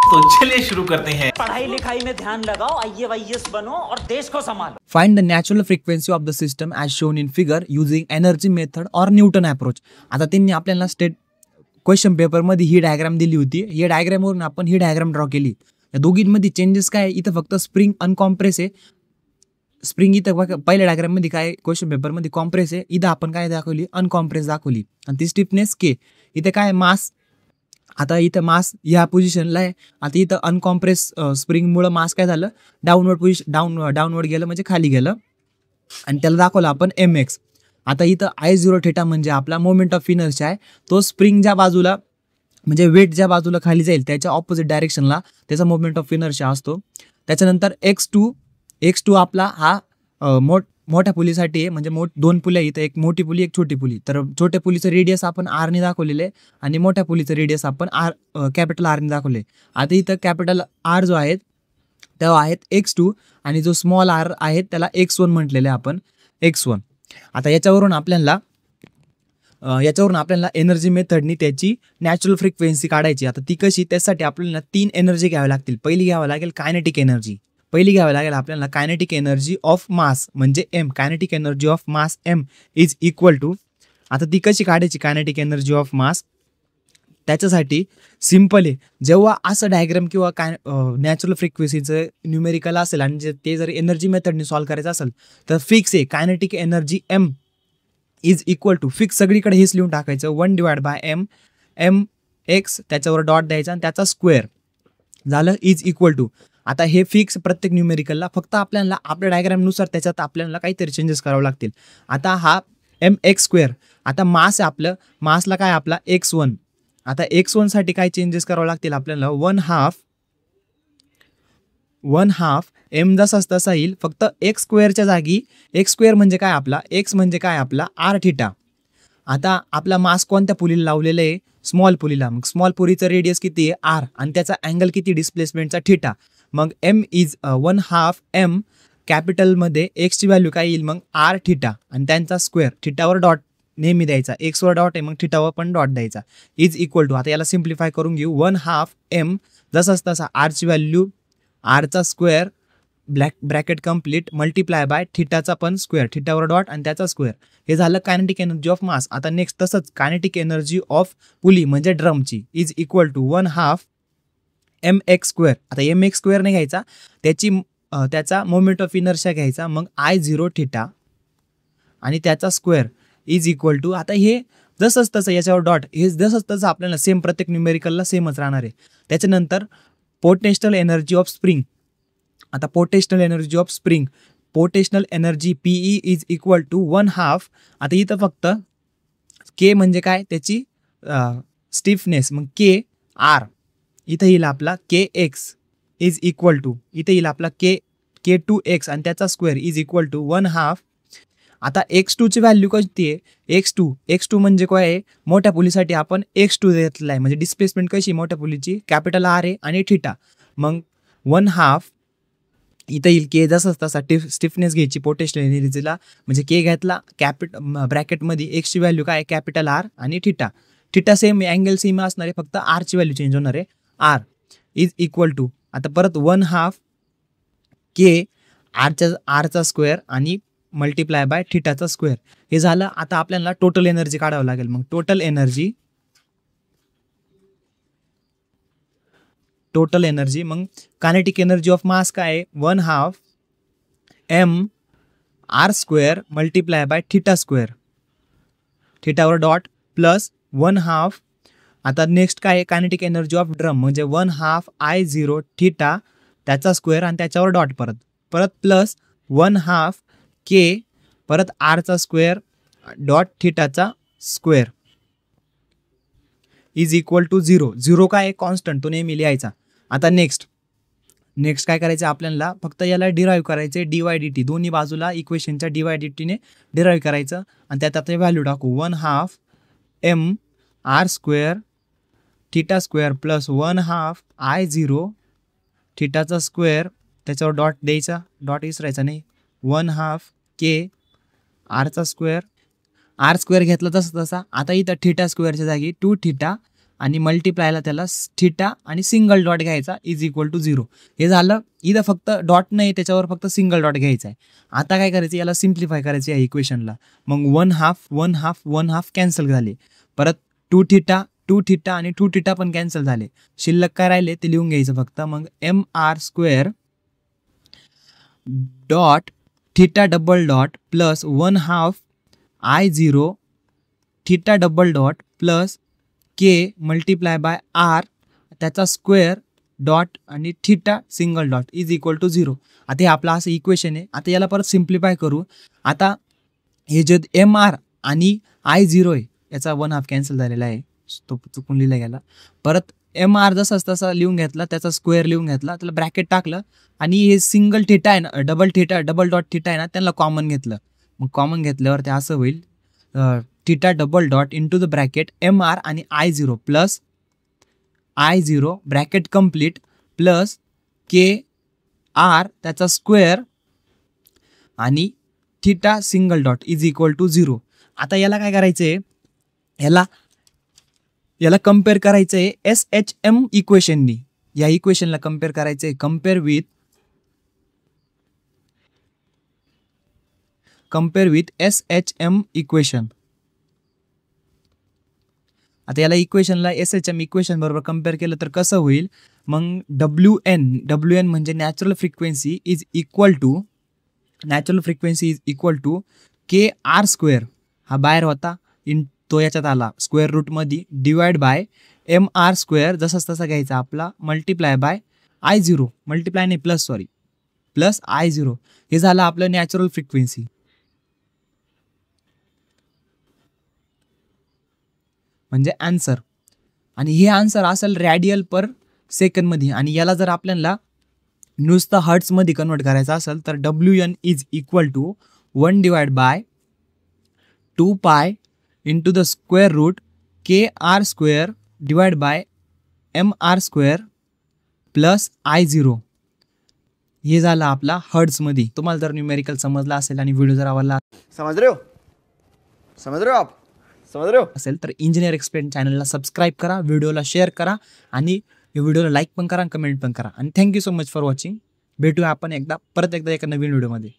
तो चलिए शुरू करते हैं। पढ़ाई लिखाई में ध्यान लगाओ, IAS बनो और देश को संभालो। Find the natural frequency of the system as shown in figure using energy method or Newton approach. आता त्यांनी आपल्याला क्वेश्चन पेपरमध्ये ही डायग्राम दिली होती. या डायग्रामवरून आपण ही डायग्राम ड्रॉ केली. या दोघींमध्ये चेंजेस काय आहे, इथं फक्त स्प्रिंग अनकॉम्प्रेस आहे. स्प्रिंग इथं पहिल्या डायग्राममध्ये काय क्वेश्चन पेपरमध्ये कॉम्प्रेस आहे, इथं आपण काय दाखवली अनकॉम्प्रेस दाखवली. आणि ती स्टिफनेस के. इथे काय मास, आता इथं मास ह्या पोझिशनला आहे. आता इथं अनकॉम्प्रेस स्प्रिंगमुळे मास काय झालं, डाऊनवर्ड गेलं म्हणजे खाली गेलं आणि त्याला दाखवलं आपण mx. आता इथं I0 थीटा म्हणजे आपला मोमेंट ऑफ इनर्शिया आहे. तो स्प्रिंग ज्या बाजूला म्हणजे वेट ज्या बाजूला खाली जाईल त्याच्या ऑपोजिट डायरेक्शनला त्याचा मोमेंट ऑफ इनर्शिया असतो. त्याच्यानंतर x2 आपला हा मोठ्या पुलीसाठी आहे, म्हणजे दोन पुल्या इथं, एक मोठी पुली एक छोटी पुली. तर छोट्या पुलीचं रेडियस आपण R ने दाखवलेलं आहे आणि मोठ्या पुलीचं रेडियस आपण कॅपिटल R ने दाखवले. आता इथं कॅपिटल R जो आहे तेव्हा आहेत x2 आणि जो स्मॉल r आहे त्याला x1 म्हटलेलं आहे आपण x1. आता याच्यावरून आपल्याला एनर्जी मेथडनी त्याची नॅचरल फ्रिक्वेन्सी काढायची. आता ती कशी, त्यासाठी आपल्याला 3 एनर्जी घ्यावी लागतील. पहिली घ्यावी लागेल कायनेटिक एनर्जी. आपल्याला कायनेटिक एनर्जी ऑफ मास म्हणजे m. Kinetic energy of mass m is equal to, आता ती कशी काढायची कायनेटिक एनर्जी ऑफ मास, त्याच्यासाठी सिम्पल आहे. जेव्हा असं डायग्राम किंवा नॅचरल फ्रिक्वेन्सीचं न्यूमेरिकल असेल आणि ते जर एनर्जी मेथडने सॉल्व्ह करायचं असेल तर फिक्स आहे kinetic energy m is equal to fix, सगळीकडे हेच लिहून टाकायचं 1/m mx, त्याच्यावर डॉट द्यायचा आणि त्याचा स्क्वेअर झालं इज इक्वल टू. आता हे फिक्स प्रत्येक न्यूमेरिकलला, फक्त आपल्याला आपल्या डायग्रामनुसार त्याच्यात आपल्याला काहीतरी चेंजेस करावे लागतील. आता हा mx², आता मास आहे आपलं, मासला काय आपला x1. आता x1 साठी काय चेंजेस करावे लागतील आपल्याला, 1/2 m जसाच तसा येईल, फक्त x² जागी x² म्हणजे काय आपला, x म्हणजे काय आपला r थिटा. आता आपला मास कोणत्या पुलीला लावलेलं आहे, स्मॉल पुलीला. मग स्मॉल पुलीचं रेडियस किती आहे r आणि त्याचा अँगल किती डिस्प्लेसमेंटचा थिटा. मग m इज 1/2 कॅपिटलमध्ये x ची व्हॅल्यू काय येईल मग r थिटा आणि त्यांचा स्क्वेअर. थिटावर डॉट नेहमी द्यायचा, एक्सवर डॉट आहे मग थिटावर पण डॉट द्यायचा इज इक्वल टू. आता याला सिम्प्लिफाय करून घेऊ, 1/2 जसाच तसा r ची व्हॅल्यू r चा square bracket complete multiply by थिटाचा पण स्क्वेअर, थिटावर डॉट आणि त्याचा स्क्वेअर. हे झालं कायनेटिक एनर्जी ऑफ मास. आता नेक्स्ट तसंच कायनेटिक एनर्जी ऑफ पुली म्हणजे ड्रमची इज इक्वल टू 1/2 mx². आता mx² नाही घ्यायचा, त्याचा मोमेंट ऑफ इनर्शिया घ्यायचा, मग I0 थीटा आणि त्याचा स्क्वेअर इज इक्वल टू. आता हे जसंच तसं याच्यावर डॉट, हे जसंच तसं आपल्याला सेम प्रत्येक न्यूमेरिकलला सेमच राहणार आहे. त्याच्यानंतर पोटेन्शियल एनर्जी ऑफ स्प्रिंग. आता potential energy PE is equal to 1/2. आता इथं फक्त के म्हणजे काय त्याची स्टिफनेस, मग KR इथं येईल आपला KX इज इक्वल टू, इथं येईल आपला K2X आणि त्याचा स्क्वेअर इज इक्वल टू 1/2. आता x2 ची व्हॅल्यू किती आहे, x2 म्हणजे काय आहे, मोठ्या पुलीसाठी आपण x2 घेतला आहे, म्हणजे डिस्प्लेसमेंट कशी मोठ्या पुलीची कॅपिटल R आहे आणि थिटा. मग 1/2 इथं येईल K जसाच तसा स्टिफनेस घ्यायची पोटेन्शियल एनर्जीला, म्हणजे K घेतला ब्रॅकेटमध्ये x ची व्हॅल्यू काय कॅपिटल R आणि थिटा सेम अँगल सेम असणार आहे, फक्त R ची व्हॅल्यू चेंज होणार आहे. R इज इक्वल टू, आता परत 1/2 K R चा स्क्वेअर आणि मल्टिप्लाय बाय थिटाचा स्क्वेअर. हे झालं. आता आपल्याला टोटल एनर्जी काढावं लागेल. मग टोटल एनर्जी मग कायनेटिक एनर्जी ऑफ मास काय आहे, 1/2 mr² मल्टिप्लाय बाय थिटा² थिटावर डॉट प्लस 1/2. आता नेक्स्ट काय आहे कायनेटिक एनर्जी ऑफ ड्रम म्हणजे 1/2 I0 थीटा त्याचा स्क्वेअर आणि त्याच्यावर डॉट परत प्लस 1/2 K परत R चा स्क्वेअर डॉट थिटाचा स्क्वेअर इज इक्वल टू 0 काय आहे कॉन्स्टंट, तो नेहमी लिहायचा. आता नेक्स्ट काय करायचं आपल्याला, फक्त याला डिराईव्ह करायचे dy/dt, दोन्ही बाजूला इक्वेशनच्या dy/dt ने डिराईव्ह करायचं आणि त्यात व्हॅल्यू टाकू 1/2 mr² θ² प्लस 1/2 I0 थिटाचा स्क्वेअर, त्याच्यावर डॉट द्यायचा, डॉट विसरायचा नाही, 1/2 K R चा स्क्वेअर, R² घेतला तसा. आता इथं θ² जागी 2θ आणि मल्टिप्लायला त्याला थिटा आणि सिंगल डॉट घ्यायचा इज इक्वल टू 0. हे झालं. इथं फक्त डॉट नाही, त्याच्यावर फक्त सिंगल डॉट घ्यायचा आहे. आता काय करायचं, याला सिम्प्लिफाय करायचं या इक्वेशनला. मग 1/2 कॅन्सल झाले. परत 2 थिटा आणि 2 थिटा पण कॅन्सल झाले. शिल्लक काय राहिले ते लिहून घ्यायचं फक्त. मग mr² dot theta double dot plus 1/2 I0 theta double dot plus k multiply by r त्याचा स्क्वेअर डॉट आणि theta single dot is equal to 0. आता हे आपलं असं इक्वेशन आहे. आता याला परत सिम्प्लिफाय करू. आता हे जे mr आणि I0 आहे याचा 1/2 कॅन्सल झालेला आहे, तो चुकून लिहिला गेला. परत mr जसा तसा लिहून घेतला, त्याचा स्क्वेअर लिहून घेतला, त्याला ब्रॅकेट टाकलं आणि हे सिंगल थिटा आहे ना, डबल डॉट थिटा आहे ना, त्यांना कॉमन घेतलं. मग कॉमन घेतल्यावर ते असं होईल theta double dot into the bracket mr आणि I0 plus I0 bracket complete plus k r त्याचा स्क्वेअर आणि theta single dot is equal to 0. आता याला काय करायचं आहे, याला कम्पेअर करायचं आहे SHM इक्वेशननी. या इक्वेशनला कम्पेअर करायचं आहे. Compare with SHM equation. आता याला इक्वेशनला SHM इक्वेशन बरोबर कम्पेअर केलं तर कसं होईल, मग WN म्हणजे natural frequency is equal to KR², हा बाहेर होता, तो याच्यात आला स्क्वेअर रूटमध्ये, डिवाइड बाय mr², जसाच तसा घ्यायचा आपला, मल्टिप्लाय बाय I0, मल्टिप्लाय नाही प्लस I0. हे झालं आपलं नॅचरल फ्रिक्वेन्सी. म्हणजे आन्सर. आणि हे आन्सर असेल रेडियल पर सेकंडमध्ये. आणि याला जर आपल्याला नुसतं हर्ट्समध्ये कन्वर्ट करायचं असेल तर WN is equal to 1/2 into the square root KR² divide by mr² plus I0. हे झालं आपला हर्ट्समध्ये. तुम्हाला जर न्यूमेरिकल समजला असेल आणि व्हिडिओ जर आवडला समझ रहे हो आप असेल तर इंजिनियर एक्सप्लेन चॅनलला सबस्क्राईब करा, व्हिडिओला शेअर करा आणि व्हिडिओला लाईक पण करा, कमेंट पण करा. आणि thank you so much for watching. भेटूया आपण परत एकदा एका नवीन व्हिडिओमध्ये.